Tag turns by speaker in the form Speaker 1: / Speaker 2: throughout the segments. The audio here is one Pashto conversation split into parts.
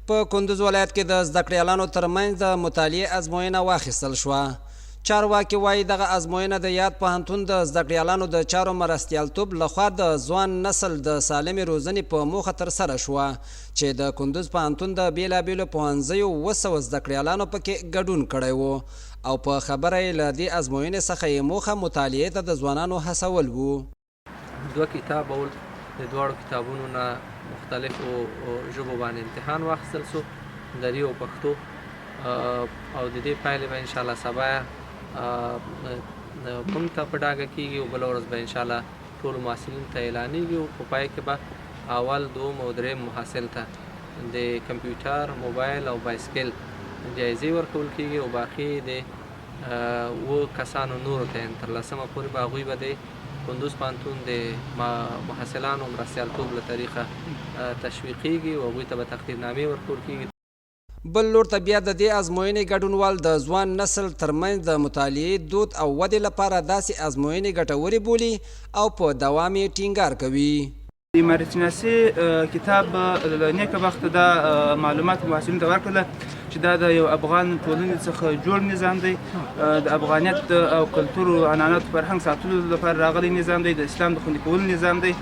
Speaker 1: په کندوز ولایت کې د زده کړیالانو ترمنځ د مطالعې ازموینه واخیستل شوه. چارواکي وایي دغه ازموینه د یاد پوهنتون د زده کړیالانو د چارو مرستیالتوب لخوا د ځوان نسل د سالمې روزنې په موخه ترسره شوه چې د کندوز پوهنتون د بیلابیلو پوهنځیو 200 زده کړیالانو پکې ګډون کړی و او په خبره یې له دې ازموینې څخه یې موخه مطالعې ته د ځوانانو هڅول و.
Speaker 2: دوه کتاب اول د دواړو کتابونو نه مختلفو ژبو باندې امتحان واخیستل سو، دري او پښتو، او د دې پایلې به انشاءالله سبا موږ ته په ډاګه کېږي او بله ورځ به انشاءالله ټولو محصلینو ته اعلانېږي او په پای کې به اول، دوم او دریم محصل ته د کمپیوټر، موبایل او بایسکل جایزې ورکول کېږي او باقي د 7 کسانو نورو ته تر 10مه پورې به هغوی به د کندوز پوهنتون د محصلانو مرستیالتوب له طریقه تشویقېږي او هغوی ته به تقدیرنامې ورکول کېږي.
Speaker 1: بل لور ته بیا د دې ازموینې ګډونوال د ځوان نسل ترمنځ د مطالعې دود او ودې لپاره داسې ازموینې ګټورې بولي او په دوام یې ټینګار کوي.
Speaker 3: د امارتي کتاب له نیکه وخته دا معلومات محصلینو ته ورکړله چې دا د یو افغان ټولنې څخه جوړ نظام دی، د افغانیت او کلتور او عنعناتو فرهنګ ساتلو لپاره راغلی نظام دی، د اسلام د خوندي کولو نظام دی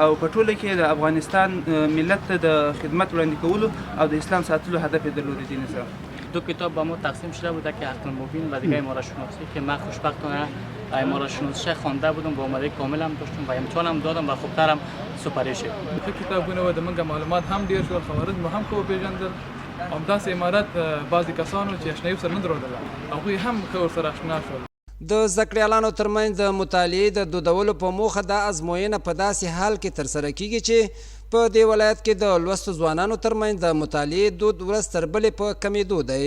Speaker 3: او په ټوله کې د افغانستان ملت ته د خدمت وړاندې کولو او د اسلام ساتلو هدف یې درلوده دی نظام.
Speaker 4: دو کتاب با ما تقسیم شده بوده که عقل مبین و دیگه امارت شناسی که من خوشبختانه امارت شناسی خوانده بودم، با آماده کامل هم داشتم و امتحانم دادم و خوبترم سپری شد.
Speaker 5: کتابونه و د منګه معلومات هم ډیر شول، خوارزم هم خو پیژندل، همداسې امارت بعضې کسانو چې اشنایي ورسره نه درلودله هغوی هم ښه ورسره اشنا شول.
Speaker 1: د زده کړیالانو ترمنځ د مطالعې د دودولو په موخه دا ازموینه په داسې حال کې ترسره کیږي چې په دې ولایت کې د لوستو ځوانانو ترمنځ د مطالعې دود ورځ تر بلې په کمېدو دی.